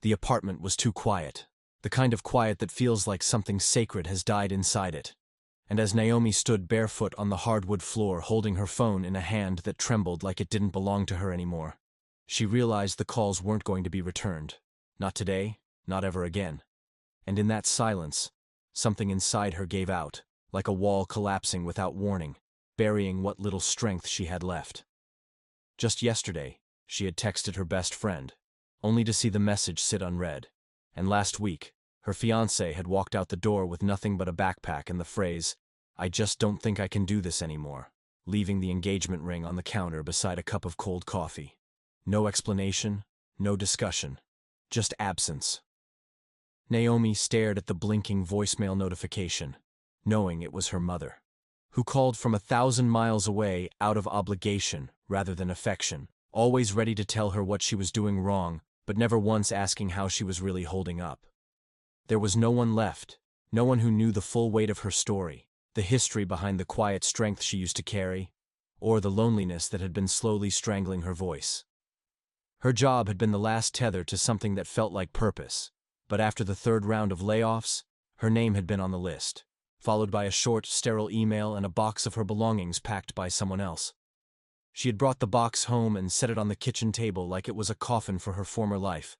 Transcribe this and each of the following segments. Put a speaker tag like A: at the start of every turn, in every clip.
A: The apartment was too quiet, the kind of quiet that feels like something sacred has died inside it. And as Naomi stood barefoot on the hardwood floor holding her phone in a hand that trembled like it didn't belong to her anymore, she realized the calls weren't going to be returned. Not today, not ever again. And in that silence, something inside her gave out, like a wall collapsing without warning, burying what little strength she had left. Just yesterday, she had texted her best friend, only to see the message sit unread. And last week, her fiancé had walked out the door with nothing but a backpack and the phrase, "I just don't think I can do this anymore," leaving the engagement ring on the counter beside a cup of cold coffee. No explanation, no discussion, just absence. Naomi stared at the blinking voicemail notification, knowing it was her mother, who called from 1,000 miles away out of obligation rather than affection, always ready to tell her what she was doing wrong, but never once asking how she was really holding up. There was no one left, no one who knew the full weight of her story, the history behind the quiet strength she used to carry, or the loneliness that had been slowly strangling her voice. Her job had been the last tether to something that felt like purpose, but after the third round of layoffs, her name had been on the list, followed by a short, sterile email and a box of her belongings packed by someone else. She had brought the box home and set it on the kitchen table like it was a coffin for her former life.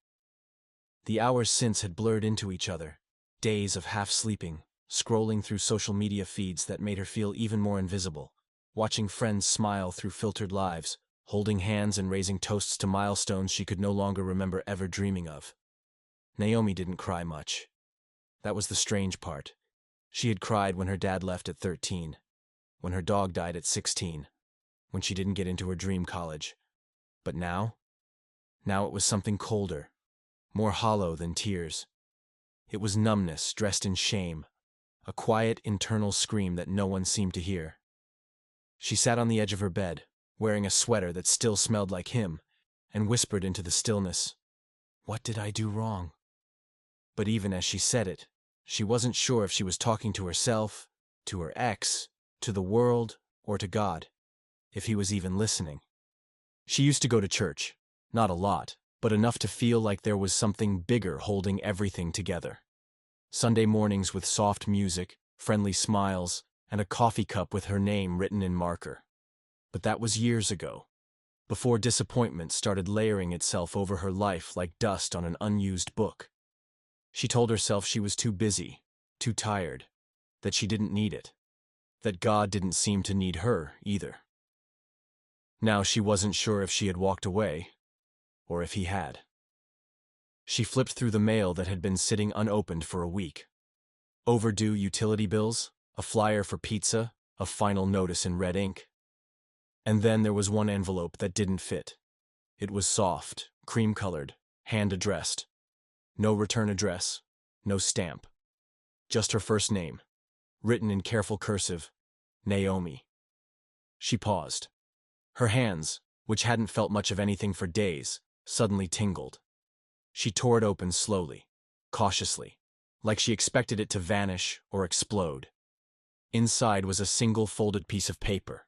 A: The hours since had blurred into each other, days of half-sleeping, scrolling through social media feeds that made her feel even more invisible, watching friends smile through filtered lives, holding hands and raising toasts to milestones she could no longer remember ever dreaming of. Naomi didn't cry much. That was the strange part. She had cried when her dad left at 13, when her dog died at 16, when she didn't get into her dream college. But now? Now it was something colder, more hollow than tears. It was numbness dressed in shame, a quiet internal scream that no one seemed to hear. She sat on the edge of her bed, wearing a sweater that still smelled like him, and whispered into the stillness, "What did I do wrong?" But even as she said it, she wasn't sure if she was talking to herself, to her ex, to the world, or to God, if he was even listening. She used to go to church, not a lot, but enough to feel like there was something bigger holding everything together. Sunday mornings with soft music, friendly smiles, and a coffee cup with her name written in marker. But that was years ago, before disappointment started layering itself over her life like dust on an unused book. She told herself she was too busy, too tired, that she didn't need it, that God didn't seem to need her either. Now she wasn't sure if she had walked away, or if he had. She flipped through the mail that had been sitting unopened for a week. Overdue utility bills, a flyer for pizza, a final notice in red ink. And then there was one envelope that didn't fit. It was soft, cream-colored, hand-addressed. No return address, no stamp. Just her first name, written in careful cursive, Naomi. She paused. Her hands, which hadn't felt much of anything for days, suddenly tingled. She tore it open slowly, cautiously, like she expected it to vanish or explode. Inside was a single folded piece of paper.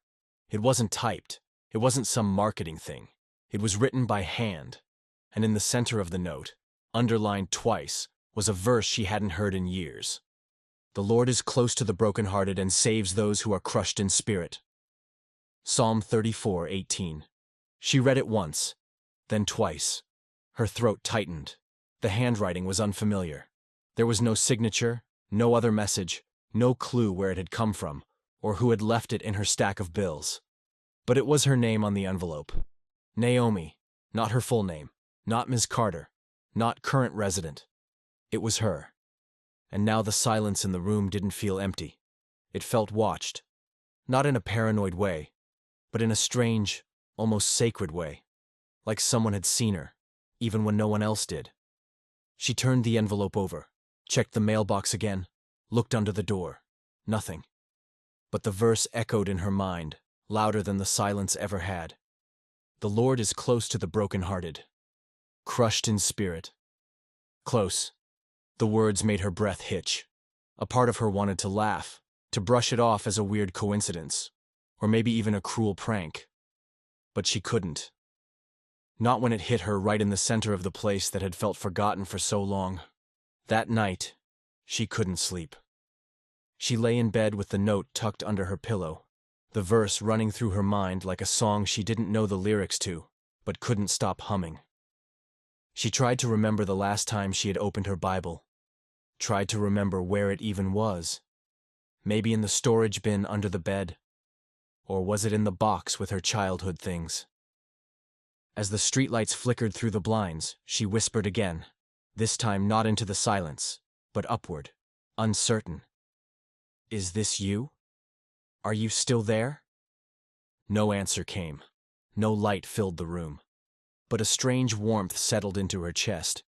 A: It wasn't typed. It wasn't some marketing thing. It was written by hand, and in the center of the note, underlined twice, was a verse she hadn't heard in years. "The Lord is close to the brokenhearted and saves those who are crushed in spirit." Psalm 34:18. She read it once, then twice. Her throat tightened. The handwriting was unfamiliar. There was no signature, no other message, no clue where it had come from, or who had left it in her stack of bills. But it was her name on the envelope. Naomi, not her full name, not Ms. Carter, not current resident. It was her. And now the silence in the room didn't feel empty. It felt watched. Not in a paranoid way, but in a strange, almost sacred way. Like someone had seen her, even when no one else did. She turned the envelope over, checked the mailbox again, looked under the door. Nothing. But the verse echoed in her mind, louder than the silence ever had. "The Lord is close to the brokenhearted, crushed in spirit." Close. The words made her breath hitch. A part of her wanted to laugh, to brush it off as a weird coincidence, or maybe even a cruel prank. But she couldn't. Not when it hit her right in the center of the place that had felt forgotten for so long. That night, she couldn't sleep. She lay in bed with the note tucked under her pillow, the verse running through her mind like a song she didn't know the lyrics to, but couldn't stop humming. She tried to remember the last time she had opened her Bible, tried to remember where it even was. Maybe in the storage bin under the bed, or was it in the box with her childhood things? As the streetlights flickered through the blinds, she whispered again, this time not into the silence, but upward, uncertain. Is this you? Are you still there? No answer came. No light filled the room. But a strange warmth settled into her chest,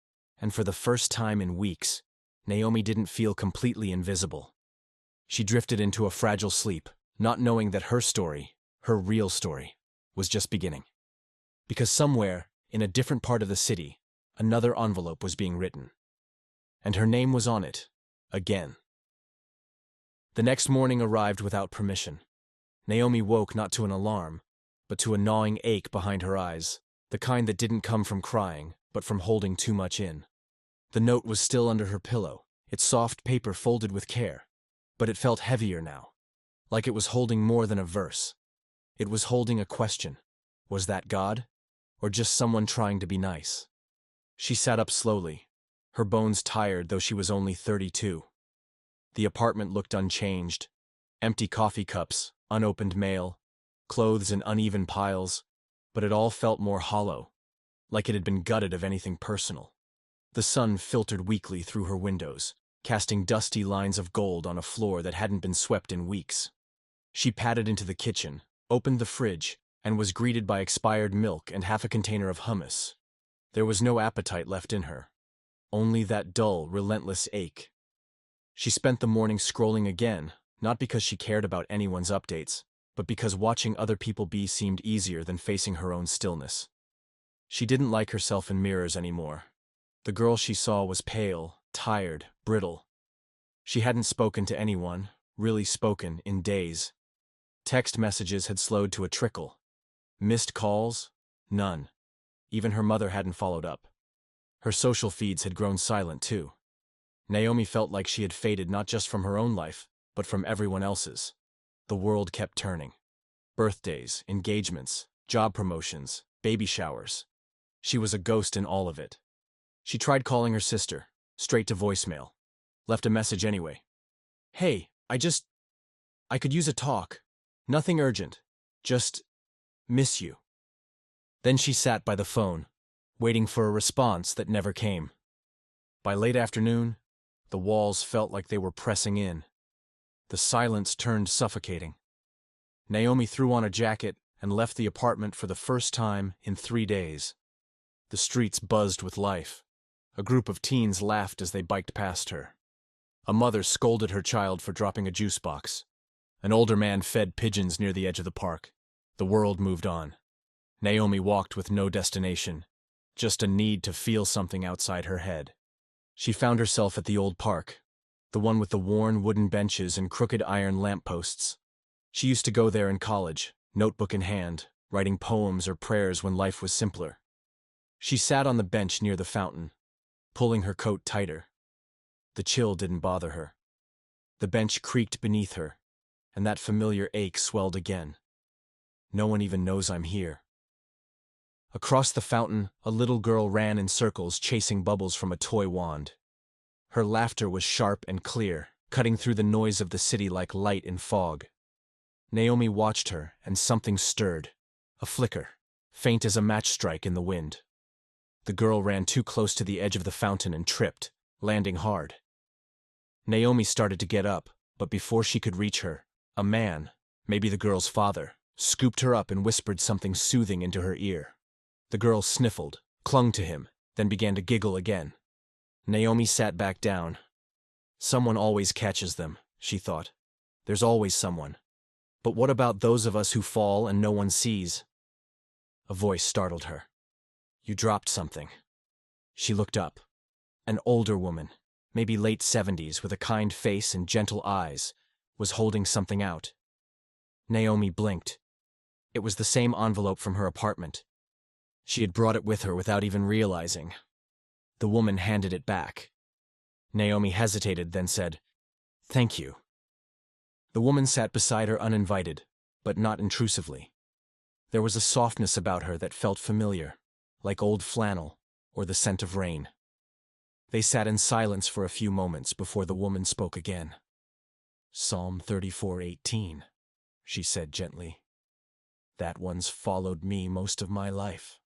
A: and for the first time in weeks, Naomi didn't feel completely invisible. She drifted into a fragile sleep, not knowing that her story, her real story, was just beginning. Because somewhere, in a different part of the city, another envelope was being written. And her name was on it, again. The next morning arrived without permission. Naomi woke not to an alarm, but to a gnawing ache behind her eyes, the kind that didn't come from crying, but from holding too much in. The note was still under her pillow, its soft paper folded with care, but it felt heavier now, like it was holding more than a verse. It was holding a question. Was that God? Or just someone trying to be nice? She sat up slowly, her bones tired though she was only 32. The apartment looked unchanged. Empty coffee cups, unopened mail, clothes in uneven piles, but it all felt more hollow, like it had been gutted of anything personal. The sun filtered weakly through her windows, casting dusty lines of gold on a floor that hadn't been swept in weeks. She padded into the kitchen, opened the fridge, and was greeted by expired milk and half a container of hummus. There was no appetite left in her, only that dull, relentless ache. She spent the morning scrolling again, not because she cared about anyone's updates, but because watching other people be seemed easier than facing her own stillness. She didn't like herself in mirrors anymore. The girl she saw was pale, tired, brittle. She hadn't spoken to anyone, really spoken, in days. Text messages had slowed to a trickle. Missed calls? None. Even her mother hadn't followed up. Her social feeds had grown silent too. Naomi felt like she had faded not just from her own life, but from everyone else's. The world kept turning. Birthdays, engagements, job promotions, baby showers. She was a ghost in all of it. She tried calling her sister, straight to voicemail. Left a message anyway. Hey, I could use a talk. Nothing urgent. Just miss you. Then she sat by the phone, waiting for a response that never came. By late afternoon, the walls felt like they were pressing in. The silence turned suffocating. Naomi threw on a jacket and left the apartment for the first time in 3 days. The streets buzzed with life. A group of teens laughed as they biked past her. A mother scolded her child for dropping a juice box. An older man fed pigeons near the edge of the park. The world moved on. Naomi walked with no destination, just a need to feel something outside her head. She found herself at the old park, the one with the worn wooden benches and crooked iron lampposts. She used to go there in college, notebook in hand, writing poems or prayers when life was simpler. She sat on the bench near the fountain, pulling her coat tighter. The chill didn't bother her. The bench creaked beneath her, and that familiar ache swelled again. No one even knows I'm here. Across the fountain, a little girl ran in circles chasing bubbles from a toy wand. Her laughter was sharp and clear, cutting through the noise of the city like light in fog. Naomi watched her, and something stirred. A flicker, faint as a match strike in the wind. The girl ran too close to the edge of the fountain and tripped, landing hard. Naomi started to get up, but before she could reach her, a man, maybe the girl's father, scooped her up and whispered something soothing into her ear. The girl sniffled, clung to him, then began to giggle again. Naomi sat back down. Someone always catches them, she thought. There's always someone. But what about those of us who fall and no one sees? A voice startled her. You dropped something. She looked up. An older woman, maybe late 70s, with a kind face and gentle eyes, was holding something out. Naomi blinked. It was the same envelope from her apartment. She had brought it with her without even realizing. The woman handed it back. Naomi hesitated, then said, "Thank you." The woman sat beside her uninvited, but not intrusively. There was a softness about her that felt familiar, like old flannel or the scent of rain. They sat in silence for a few moments before the woman spoke again. "Psalm 34:18, she said gently. "That one's followed me most of my life."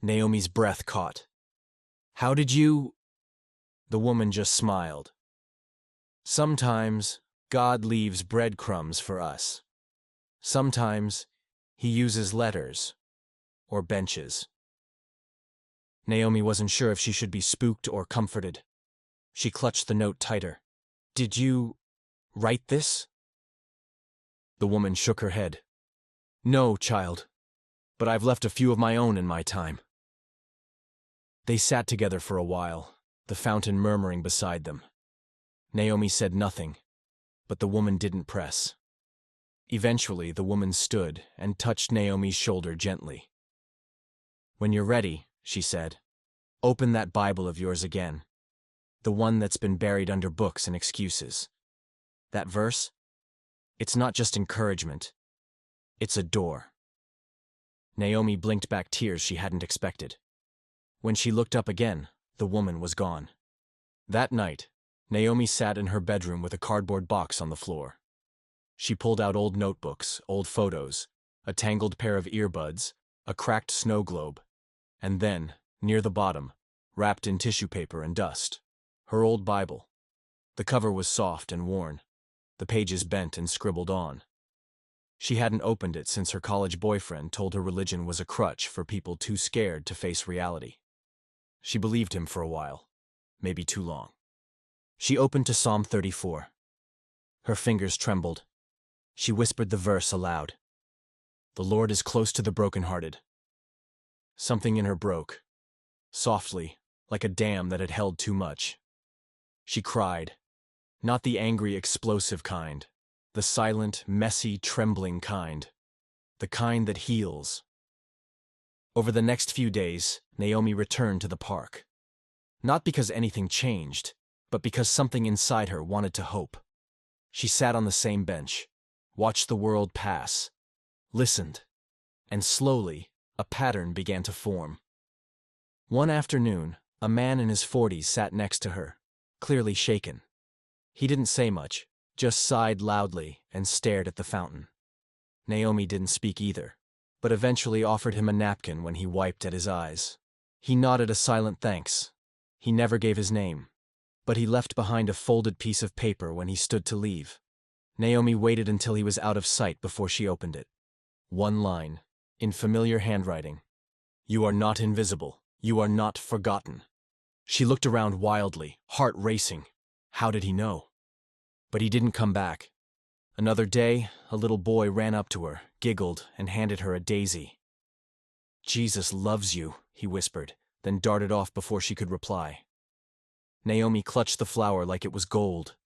A: Naomi's breath caught. "How did you—" The woman just smiled. "Sometimes God leaves breadcrumbs for us. Sometimes he uses letters or benches." Naomi wasn't sure if she should be spooked or comforted. She clutched the note tighter. "Did you write this?" The woman shook her head. "No, child, but I've left a few of my own in my time." They sat together for a while, the fountain murmuring beside them. Naomi said nothing, but the woman didn't press. Eventually, the woman stood and touched Naomi's shoulder gently. "When you're ready," she said, "open that Bible of yours again, the one that's been buried under books and excuses. That verse? It's not just encouragement. It's a door." Naomi blinked back tears she hadn't expected. When she looked up again, the woman was gone. That night, Naomi sat in her bedroom with a cardboard box on the floor. She pulled out old notebooks, old photos, a tangled pair of earbuds, a cracked snow globe, and then, near the bottom, wrapped in tissue paper and dust, her old Bible. The cover was soft and worn, the pages bent and scribbled on. She hadn't opened it since her college boyfriend told her religion was a crutch for people too scared to face reality. She believed him for a while, maybe too long. She opened to Psalm 34. Her fingers trembled. She whispered the verse aloud. "The Lord is close to the brokenhearted." Something in her broke, softly, like a dam that had held too much. She cried, not the angry, explosive kind, the silent, messy, trembling kind, the kind that heals. Over the next few days, Naomi returned to the park. Not because anything changed, but because something inside her wanted to hope. She sat on the same bench, watched the world pass, listened, and slowly, a pattern began to form. One afternoon, a man in his 40s sat next to her, clearly shaken. He didn't say much, just sighed loudly and stared at the fountain. Naomi didn't speak either, but eventually offered him a napkin when he wiped at his eyes. He nodded a silent thanks. He never gave his name, but he left behind a folded piece of paper when he stood to leave. Naomi waited until he was out of sight before she opened it. One line, in familiar handwriting. "You are not invisible. You are not forgotten." She looked around wildly, heart racing. How did he know? But he didn't come back. Another day, a little boy ran up to her, giggled, and handed her a daisy. "Jesus loves you," he whispered, then darted off before she could reply. Naomi clutched the flower like it was gold.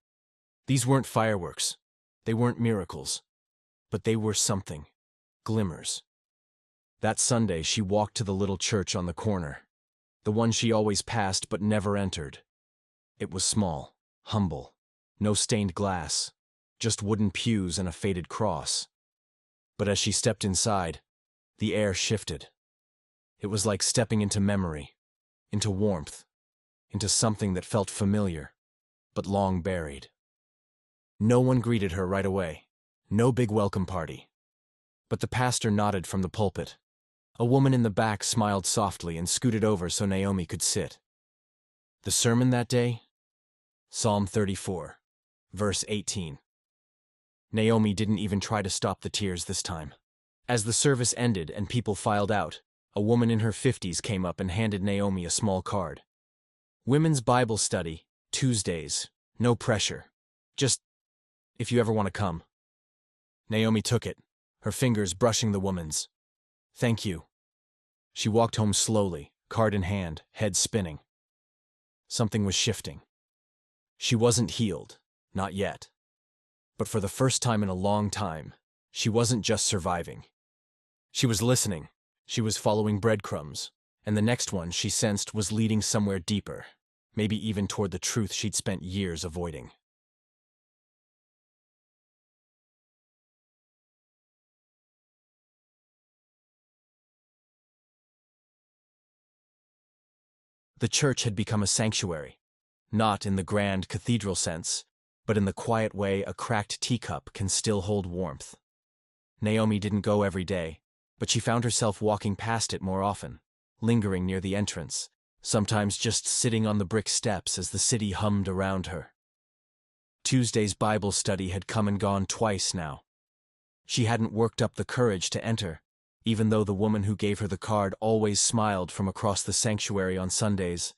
A: These weren't fireworks. They weren't miracles. But they were something. Glimmers. That Sunday, she walked to the little church on the corner, the one she always passed but never entered. It was small, humble, no stained glass, just wooden pews and a faded cross. But as she stepped inside, the air shifted. It was like stepping into memory, into warmth, into something that felt familiar, but long buried. No one greeted her right away, no big welcome party. But the pastor nodded from the pulpit. A woman in the back smiled softly and scooted over so Naomi could sit. The sermon that day? Psalm 34, verse 18. Naomi didn't even try to stop the tears this time. As the service ended and people filed out, a woman in her 50s came up and handed Naomi a small card. "Women's Bible study, Tuesdays, no pressure. Just if you ever want to come." Naomi took it, her fingers brushing the woman's. "Thank you." She walked home slowly, card in hand, head spinning. Something was shifting. She wasn't healed, not yet. But for the first time in a long time, she wasn't just surviving. She was listening. She was following breadcrumbs, and the next one she sensed was leading somewhere deeper, maybe even toward the truth she'd spent years avoiding. The church had become a sanctuary, not in the grand cathedral sense, but in the quiet way a cracked teacup can still hold warmth. Naomi didn't go every day, but she found herself walking past it more often, lingering near the entrance, sometimes just sitting on the brick steps as the city hummed around her. Tuesday's Bible study had come and gone twice now. She hadn't worked up the courage to enter, even though the woman who gave her the card always smiled from across the sanctuary on Sundays.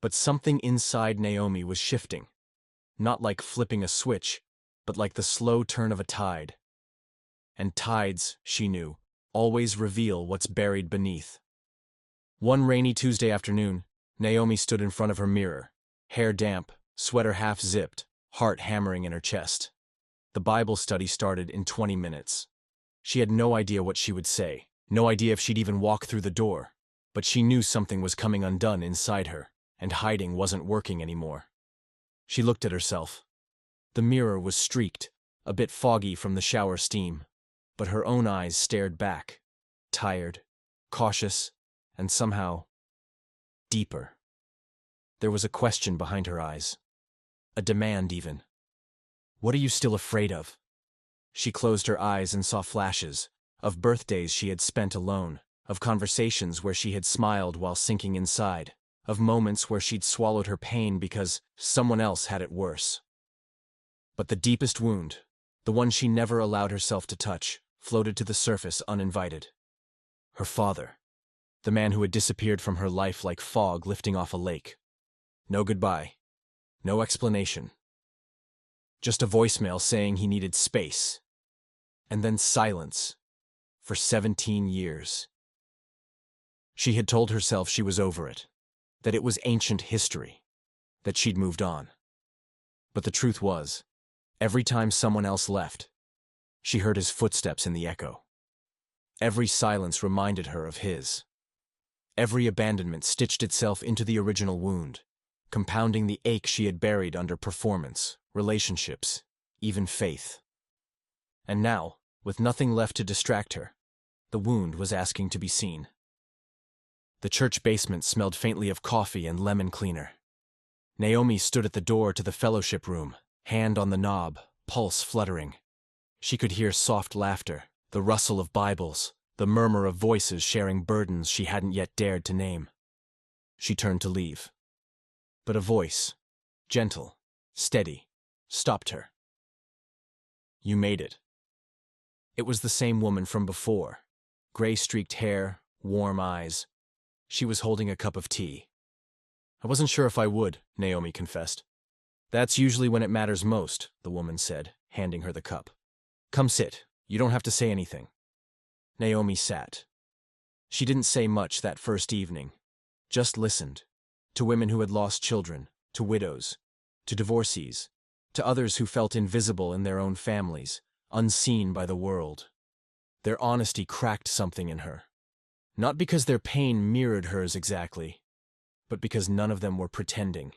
A: But something inside Naomi was shifting, not like flipping a switch, but like the slow turn of a tide. And tides, she knew, always reveal what's buried beneath. One rainy Tuesday afternoon, Naomi stood in front of her mirror, hair damp, sweater half zipped, heart hammering in her chest. The Bible study started in 20 minutes. She had no idea what she would say, no idea if she'd even walk through the door, but she knew something was coming undone inside her, and hiding wasn't working anymore. She looked at herself. The mirror was streaked, a bit foggy from the shower steam, but her own eyes stared back, tired, cautious, and somehow deeper. There was a question behind her eyes, a demand even. "What are you still afraid of?" She closed her eyes and saw flashes of birthdays she had spent alone, of conversations where she had smiled while sinking inside, of moments where she'd swallowed her pain because someone else had it worse. But the deepest wound, the one she never allowed herself to touch, floated to the surface uninvited. Her father, the man who had disappeared from her life like fog lifting off a lake. No goodbye, no explanation. Just a voicemail saying he needed space. And then silence, for 17 years. She had told herself she was over it, that it was ancient history, that she'd moved on. But the truth was, every time someone else left, she heard his footsteps in the echo. Every silence reminded her of his. Every abandonment stitched itself into the original wound, compounding the ache she had buried under performance, relationships, even faith. And now, with nothing left to distract her, the wound was asking to be seen. The church basement smelled faintly of coffee and lemon cleaner. Naomi stood at the door to the fellowship room, hand on the knob, pulse fluttering. She could hear soft laughter, the rustle of Bibles, the murmur of voices sharing burdens she hadn't yet dared to name. She turned to leave. But a voice, gentle, steady, stopped her. "You made it." It was the same woman from before. Gray-streaked hair, warm eyes. She was holding a cup of tea. "I wasn't sure if I would," Naomi confessed. "That's usually when it matters most," the woman said, handing her the cup. "Come sit. You don't have to say anything." Naomi sat. She didn't say much that first evening, just listened, to women who had lost children, to widows, to divorcees, to others who felt invisible in their own families, unseen by the world. Their honesty cracked something in her. Not because their pain mirrored hers exactly, but because none of them were pretending.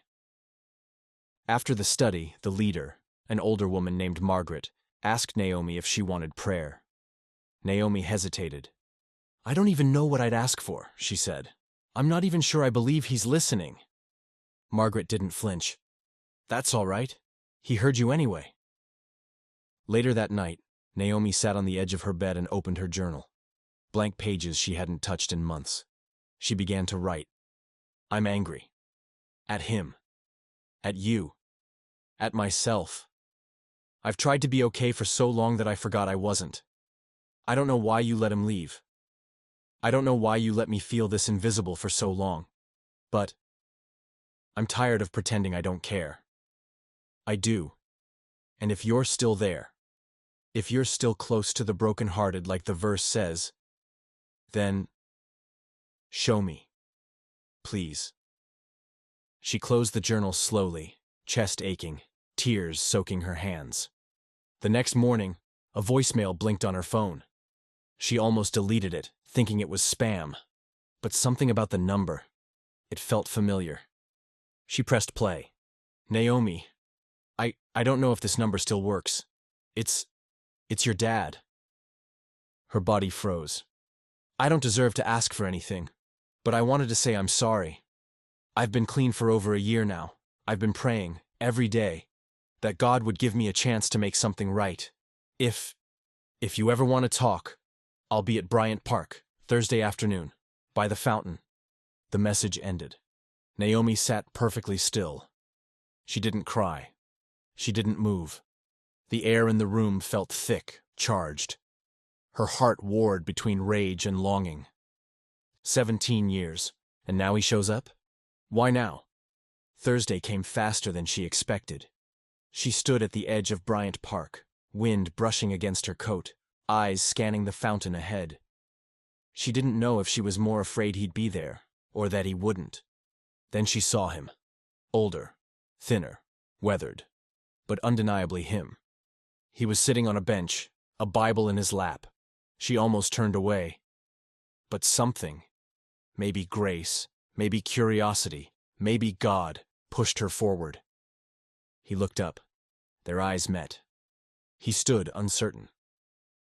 A: After the study, the leader, an older woman named Margaret, asked Naomi if she wanted prayer. Naomi hesitated. "I don't even know what I'd ask for," she said. "I'm not even sure I believe he's listening." Margaret didn't flinch. "That's all right. He heard you anyway." Later that night, Naomi sat on the edge of her bed and opened her journal. Blank pages she hadn't touched in months. She began to write. "I'm angry. At him. At you. At myself. I've tried to be okay for so long that I forgot I wasn't. I don't know why you let him leave. I don't know why you let me feel this invisible for so long. But I'm tired of pretending I don't care. I do. And if you're still there, if you're still close to the brokenhearted like the verse says, then show me. Please." She closed the journal slowly, chest aching, tears soaking her hands. The next morning, a voicemail blinked on her phone. She almost deleted it, thinking it was spam. But something about the number. It felt familiar. She pressed play. Naomi, I don't know if this number still works. It's your dad. Her body froze. I don't deserve to ask for anything, but I wanted to say I'm sorry. I've been clean for over a year now. I've been praying, every day, that God would give me a chance to make something right. If you ever want to talk, I'll be at Bryant Park, Thursday afternoon, by the fountain. The message ended. Naomi sat perfectly still. She didn't cry. She didn't move. The air in the room felt thick, charged. Her heart warred between rage and longing. 17 years, and now he shows up? Why now? Thursday came faster than she expected. She stood at the edge of Bryant Park, wind brushing against her coat, eyes scanning the fountain ahead. She didn't know if she was more afraid he'd be there, or that he wouldn't. Then she saw him. Older, thinner, weathered, but undeniably him. He was sitting on a bench, a Bible in his lap. She almost turned away. But something, maybe grace, maybe curiosity, maybe God, pushed her forward. He looked up. Their eyes met. He stood uncertain.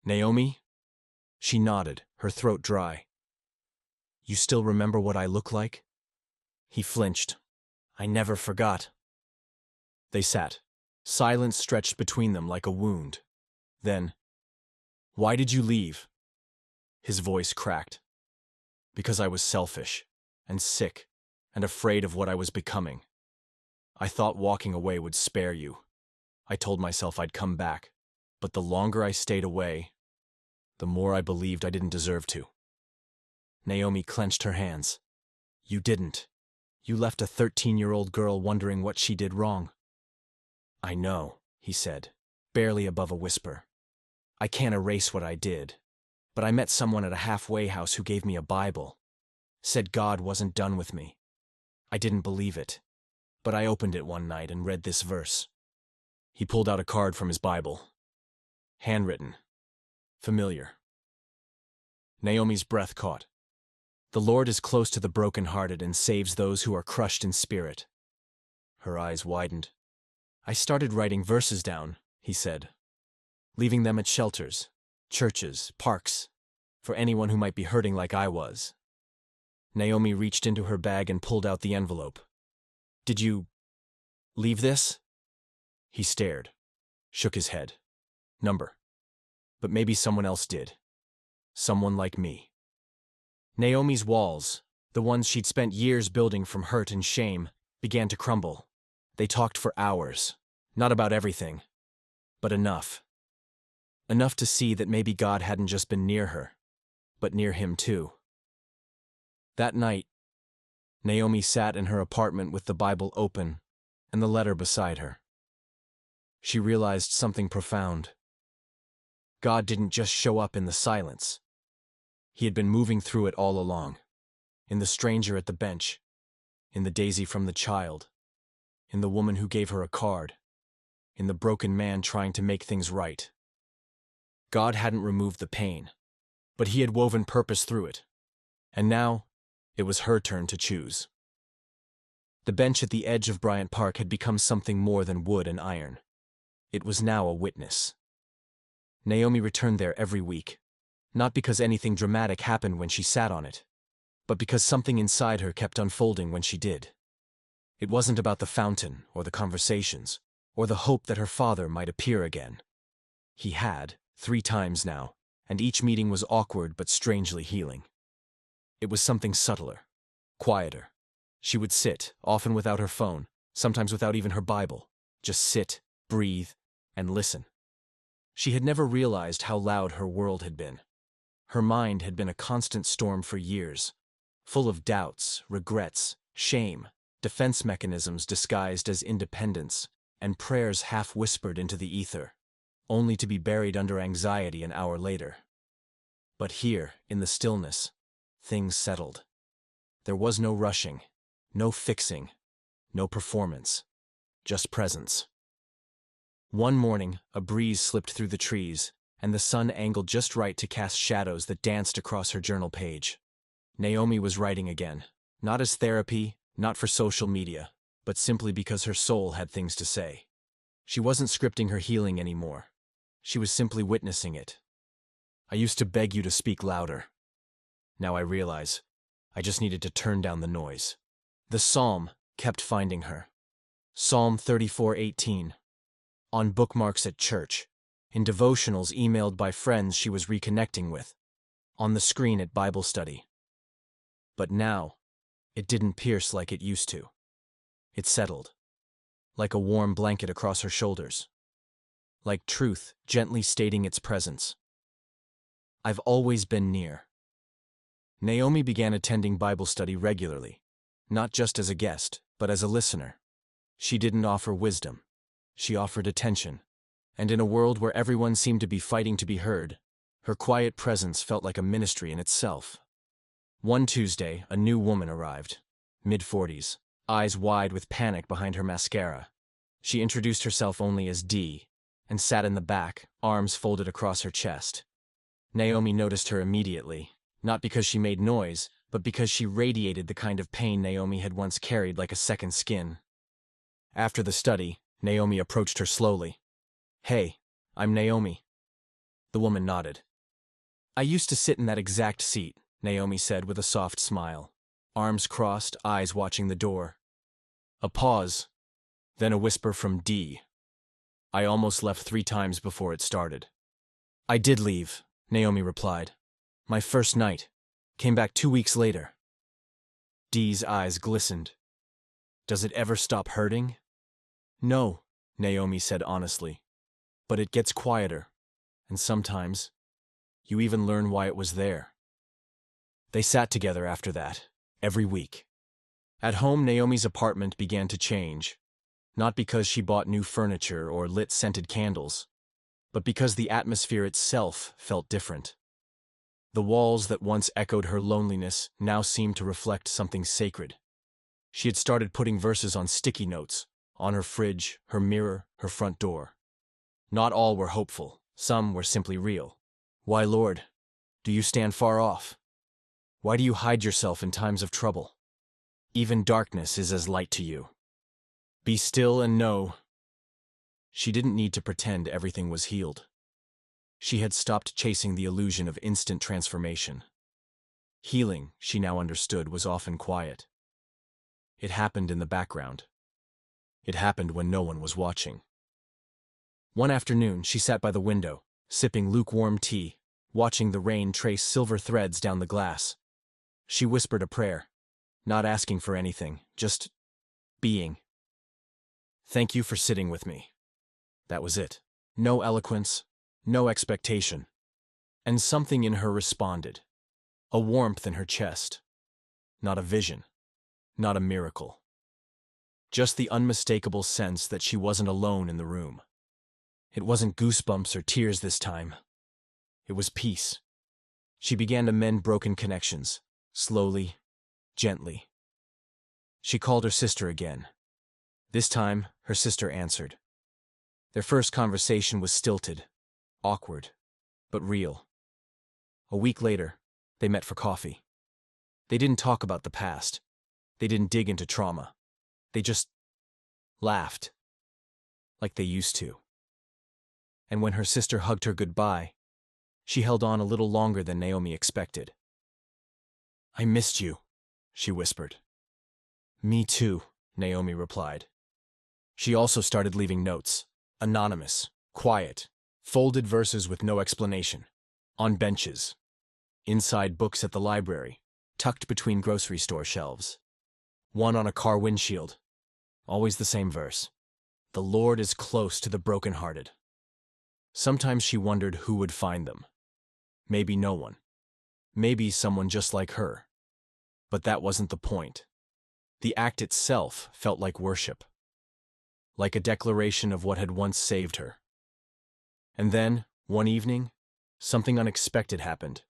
A: Naomi? She nodded, her throat dry. You still remember what I look like? He flinched. I never forgot. They sat. Silence stretched between them like a wound. Then, why did you leave? His voice cracked. Because I was selfish, and sick, and afraid of what I was becoming. I thought walking away would spare you. I told myself I'd come back, but the longer I stayed away, the more I believed I didn't deserve to. Naomi clenched her hands. You didn't. You left a 13-year-old girl wondering what she did wrong. I know, he said, barely above a whisper. I can't erase what I did, but I met someone at a halfway house who gave me a Bible. Said God wasn't done with me. I didn't believe it, but I opened it one night and read this verse. He pulled out a card from his Bible. Handwritten. Familiar. Naomi's breath caught. The Lord is close to the brokenhearted and saves those who are crushed in spirit. Her eyes widened. I started writing verses down, he said, leaving them at shelters, churches, parks, for anyone who might be hurting like I was. Naomi reached into her bag and pulled out the envelope. Did you leave this? He stared, shook his head. Number. But maybe someone else did. Someone like me. Naomi's walls, the ones she'd spent years building from hurt and shame, began to crumble. They talked for hours, not about everything, but enough. Enough to see that maybe God hadn't just been near her, but near him too. That night, Naomi sat in her apartment with the Bible open and the letter beside her. She realized something profound. God didn't just show up in the silence. He had been moving through it all along, in the stranger at the bench, in the daisy from the child, in the woman who gave her a card, in the broken man trying to make things right. God hadn't removed the pain, but he had woven purpose through it. And now, it was her turn to choose. The bench at the edge of Bryant Park had become something more than wood and iron. It was now a witness. Naomi returned there every week, not because anything dramatic happened when she sat on it, but because something inside her kept unfolding when she did. It wasn't about the fountain or the conversations, or the hope that her father might appear again. He had, 3 times now, and each meeting was awkward but strangely healing. It was something subtler, quieter. She would sit, often without her phone, sometimes without even her Bible, just sit, breathe, and listen. She had never realized how loud her world had been. Her mind had been a constant storm for years, full of doubts, regrets, shame, defense mechanisms disguised as independence, and prayers half whispered into the ether, only to be buried under anxiety an hour later. But here, in the stillness, things settled. There was no rushing, no fixing, no performance, just presence. One morning, a breeze slipped through the trees, and the sun angled just right to cast shadows that danced across her journal page. Naomi was writing again, not as therapy, not for social media, but simply because her soul had things to say. She wasn't scripting her healing anymore. She was simply witnessing it. I used to beg you to speak louder. Now I realize I just needed to turn down the noise. The psalm kept finding her. Psalm 34:18. On bookmarks at church, in devotionals emailed by friends she was reconnecting with, on the screen at Bible study. But now, it didn't pierce like it used to. It settled, like a warm blanket across her shoulders, like truth gently stating its presence. I've always been near. Naomi began attending Bible study regularly, not just as a guest, but as a listener. She didn't offer wisdom. She offered attention. And in a world where everyone seemed to be fighting to be heard, her quiet presence felt like a ministry in itself. One Tuesday, a new woman arrived, mid-40s, eyes wide with panic behind her mascara. She introduced herself only as Dee, and sat in the back, arms folded across her chest. Naomi noticed her immediately, not because she made noise, but because she radiated the kind of pain Naomi had once carried like a second skin. After the study, Naomi approached her slowly. "Hey, I'm Naomi." The woman nodded. "I used to sit in that exact seat," Naomi said with a soft smile, arms crossed, eyes watching the door. A pause, then a whisper from Dee. "I almost left 3 times before it started." "I did leave," Naomi replied. "My first night. Came back 2 weeks later." Dee's eyes glistened. "Does it ever stop hurting?" "No," Naomi said honestly. "But it gets quieter, and sometimes you even learn why it was there." They sat together after that, every week. At home, Naomi's apartment began to change, not because she bought new furniture or lit scented candles, but because the atmosphere itself felt different. The walls that once echoed her loneliness now seemed to reflect something sacred. She had started putting verses on sticky notes, on her fridge, her mirror, her front door. Not all were hopeful, some were simply real. "Why, Lord, do you stand far off? Why do you hide yourself in times of trouble? Even darkness is as light to you. Be still and know." She didn't need to pretend everything was healed. She had stopped chasing the illusion of instant transformation. Healing, she now understood, was often quiet. It happened in the background. It happened when no one was watching. One afternoon, she sat by the window, sipping lukewarm tea, watching the rain trace silver threads down the glass. She whispered a prayer, not asking for anything, just being. "Thank you for sitting with me." That was it. No eloquence, no expectation. And something in her responded. A warmth in her chest. Not a vision. Not a miracle. Just the unmistakable sense that she wasn't alone in the room. It wasn't goosebumps or tears this time. It was peace. She began to mend broken connections, slowly, gently. She called her sister again. This time, her sister answered. Their first conversation was stilted, awkward, but real. A week later, they met for coffee. They didn't talk about the past. They didn't dig into trauma. They just laughed, like they used to. And when her sister hugged her goodbye, she held on a little longer than Naomi expected. "I missed you," she whispered. "Me too," Naomi replied. She also started leaving notes, anonymous, quiet, folded verses with no explanation, on benches, inside books at the library, tucked between grocery store shelves. One on a car windshield, always the same verse. "The Lord is close to the brokenhearted." Sometimes she wondered who would find them. Maybe no one. Maybe someone just like her. But that wasn't the point. The act itself felt like worship. Like a declaration of what had once saved her. And then, one evening, something unexpected happened.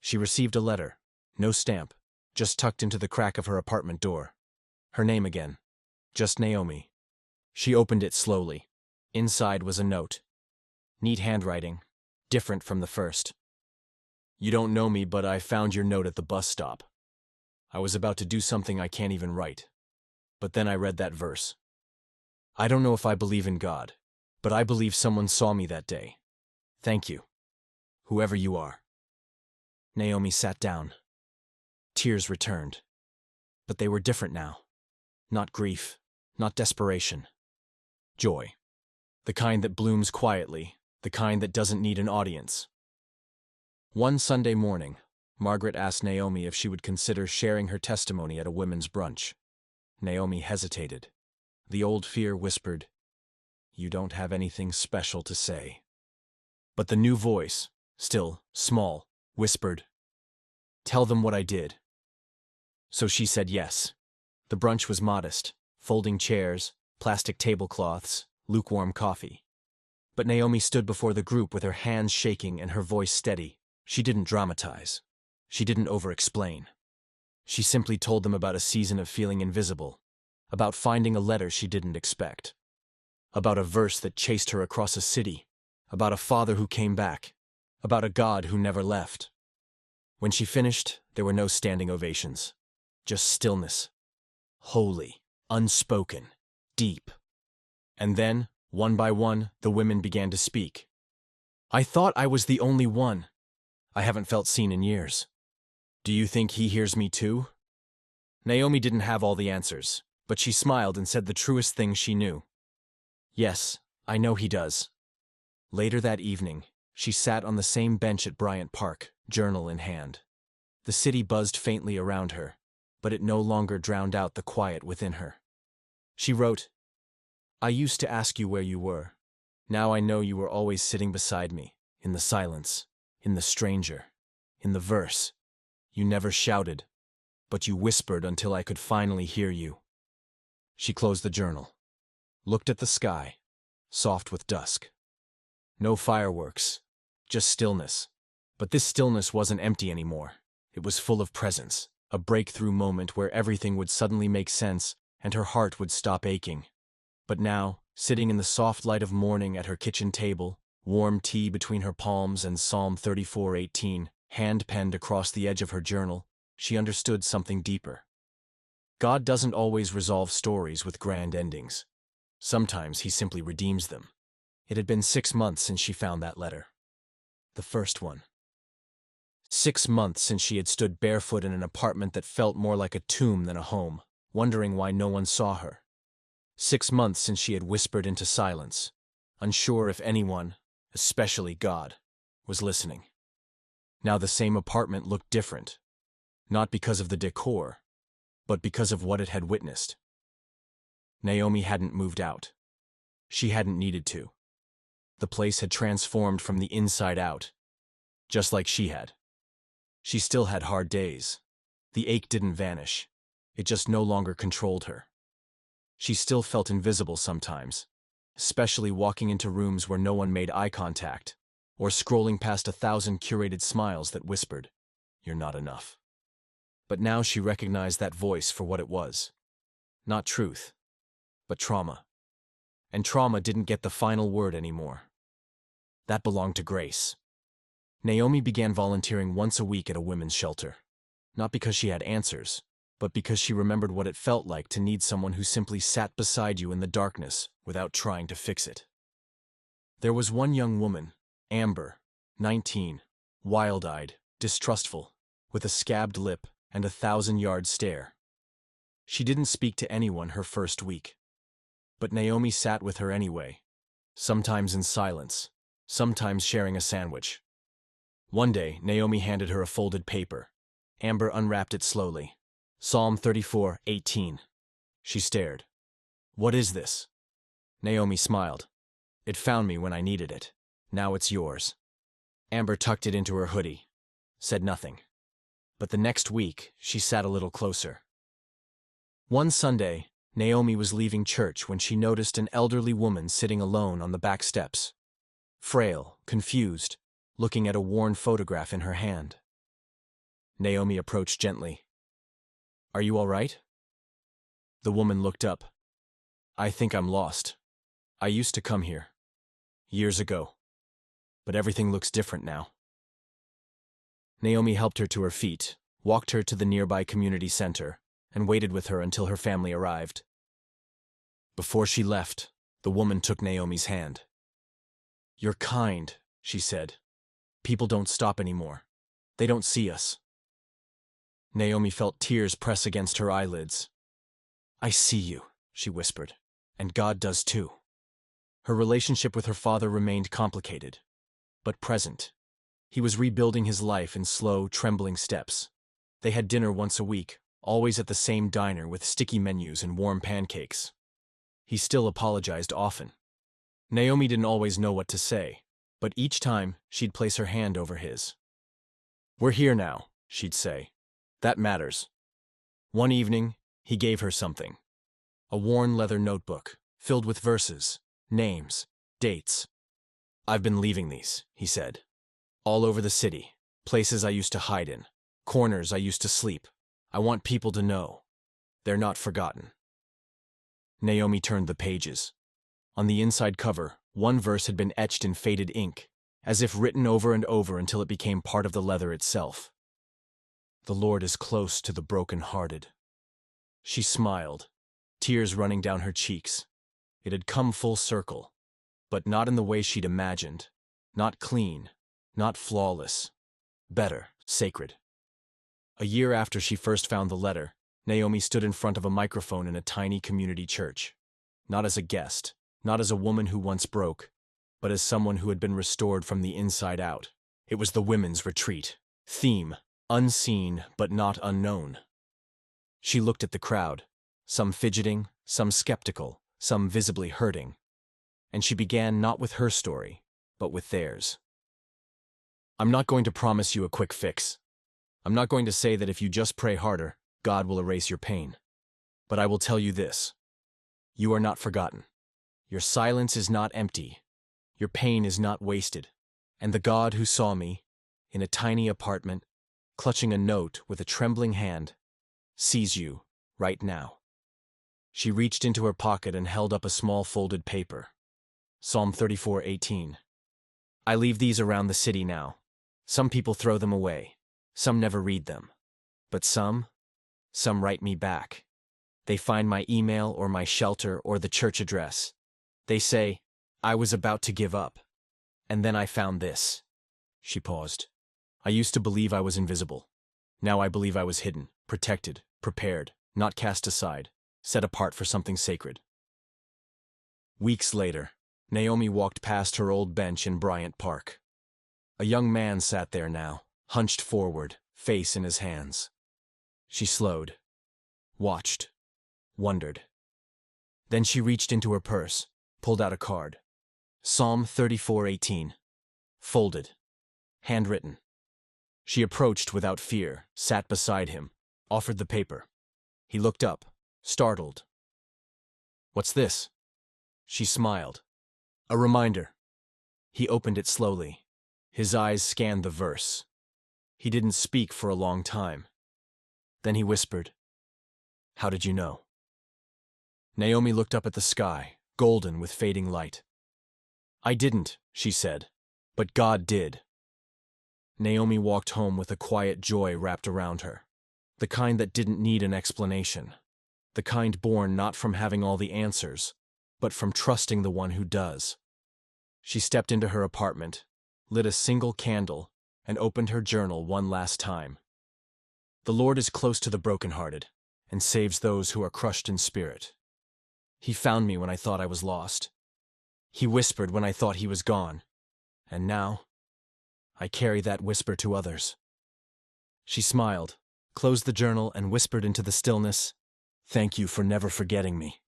A: She received a letter, no stamp, just tucked into the crack of her apartment door. Her name again. Just Naomi. She opened it slowly. Inside was a note. Neat handwriting, different from the first. You don't know me, but I found your note at the bus stop. I was about to do something I can't even write. But then I read that verse. I don't know if I believe in God, but I believe someone saw me that day. Thank you, whoever you are. Naomi sat down. Tears returned. But they were different now. Not grief, not desperation. Joy. The kind that blooms quietly, the kind that doesn't need an audience. One Sunday morning, Margaret asked Naomi if she would consider sharing her testimony at a women's brunch. Naomi hesitated. The old fear whispered, "You don't have anything special to say." But the new voice, still small, whispered, "Tell them what I did." So she said yes. The brunch was modest, folding chairs, plastic tablecloths, lukewarm coffee. But Naomi stood before the group with her hands shaking and her voice steady. She didn't dramatize. She didn't over-explain. She simply told them about a season of feeling invisible, about finding a letter she didn't expect, about a verse that chased her across a city, about a father who came back, about a God who never left. When she finished, there were no standing ovations, just stillness. Holy, unspoken, deep. And then, one by one, the women began to speak. I thought I was the only one. I haven't felt seen in years. Do you think he hears me too? Naomi didn't have all the answers, but she smiled and said the truest thing she knew. Yes, I know he does. Later that evening, she sat on the same bench at Bryant Park, journal in hand. The city buzzed faintly around her, but it no longer drowned out the quiet within her. She wrote, I used to ask you where you were. Now I know you were always sitting beside me, in the silence, in the stranger, in the verse. You never shouted, but you whispered until I could finally hear you. She closed the journal, looked at the sky, soft with dusk. No fireworks, just stillness. But this stillness wasn't empty anymore. It was full of presence, a breakthrough moment where everything would suddenly make sense and her heart would stop aching. But now, sitting in the soft light of morning at her kitchen table, warm tea between her palms and Psalm 34:18, hand-penned across the edge of her journal, she understood something deeper. God doesn't always resolve stories with grand endings. Sometimes he simply redeems them. It had been 6 months since she found that letter. The first one. 6 months since she had stood barefoot in an apartment that felt more like a tomb than a home, wondering why no one saw her. 6 months since she had whispered into silence, unsure if anyone, especially God, was listening. Now the same apartment looked different, not because of the decor, but because of what it had witnessed. Naomi hadn't moved out. She hadn't needed to. The place had transformed from the inside out, just like she had. She still had hard days. The ache didn't vanish. It just no longer controlled her. She still felt invisible sometimes, especially walking into rooms where no one made eye contact, or scrolling past 1,000 curated smiles that whispered, "You're not enough." But now she recognized that voice for what it was. Not truth, but trauma. And trauma didn't get the final word anymore. That belonged to Grace. Naomi began volunteering once a week at a women's shelter. Not because she had answers, but because she remembered what it felt like to need someone who simply sat beside you in the darkness without trying to fix it. There was one young woman, Amber, 19, wild-eyed, distrustful, with a scabbed lip and a 1,000-yard stare. She didn't speak to anyone her first week. But Naomi sat with her anyway, sometimes in silence, sometimes sharing a sandwich. One day, Naomi handed her a folded paper. Amber unwrapped it slowly. Psalm 34:18. She stared. What is this? Naomi smiled. It found me when I needed it. Now it's yours. Amber tucked it into her hoodie, said nothing. But the next week, she sat a little closer. One Sunday, Naomi was leaving church when she noticed an elderly woman sitting alone on the back steps. Frail, confused, looking at a worn photograph in her hand. Naomi approached gently. Are you all right? The woman looked up. I think I'm lost. I used to come here. Years ago. but everything looks different now. Naomi helped her to her feet, walked her to the nearby community center, and waited with her until her family arrived. Before she left, the woman took Naomi's hand. "You're kind," she said. "People don't stop anymore. They don't see us." Naomi felt tears press against her eyelids. "I see you," she whispered, "and God does too." Her relationship with her father remained complicated, but present. He was rebuilding his life in slow, trembling steps. They had dinner once a week, always at the same diner with sticky menus and warm pancakes. He still apologized often. Naomi didn't always know what to say, but each time she'd place her hand over his. "We're here now," she'd say. "That matters." One evening, he gave her something. A worn leather notebook, filled with verses, names, dates. "I've been leaving these," he said. "All over the city, places I used to hide in, corners I used to sleep. I want people to know. They're not forgotten." Naomi turned the pages. On the inside cover, one verse had been etched in faded ink, as if written over and over until it became part of the leather itself. "The Lord is close to the broken-hearted." She smiled, tears running down her cheeks. It had come full circle, but not in the way she'd imagined. Not clean, not flawless. Better, sacred. A year after she first found the letter, Naomi stood in front of a microphone in a tiny community church. Not as a guest, not as a woman who once broke, but as someone who had been restored from the inside out. It was the women's retreat. Theme, unseen but not unknown. She looked at the crowd, some fidgeting, some skeptical, some visibly hurting. And she began not with her story, but with theirs. "I'm not going to promise you a quick fix. I'm not going to say that if you just pray harder, God will erase your pain. But I will tell you this. You are not forgotten. Your silence is not empty. Your pain is not wasted. And the God who saw me, in a tiny apartment, clutching a note with a trembling hand, sees you right now." She reached into her pocket and held up a small folded paper. Psalm 34:18. "I leave these around the city now. Some people throw them away. Some never read them. But some write me back. They find my email or my shelter or the church address. They say, 'I was about to give up. And then I found this.'" She paused. "I used to believe I was invisible. Now I believe I was hidden, protected, prepared, not cast aside, set apart for something sacred." Weeks later, Naomi walked past her old bench in Bryant Park. A young man sat there now, hunched forward, face in his hands. She slowed, watched, wondered. Then she reached into her purse, pulled out a card. Psalm 34:18. Folded. Handwritten. She approached without fear, sat beside him, offered the paper. He looked up, startled. "What's this?" She smiled. "A reminder." He opened it slowly. His eyes scanned the verse. He didn't speak for a long time. Then he whispered, "How did you know?" Naomi looked up at the sky, golden with fading light. "I didn't," she said, "but God did." Naomi walked home with a quiet joy wrapped around her, the kind that didn't need an explanation, the kind born not from having all the answers, but from trusting the one who does. She stepped into her apartment, lit a single candle, and opened her journal one last time. "The Lord is close to the brokenhearted, and saves those who are crushed in spirit. He found me when I thought I was lost. He whispered when I thought he was gone. And now, I carry that whisper to others." She smiled, closed the journal, and whispered into the stillness, "Thank you for never forgetting me."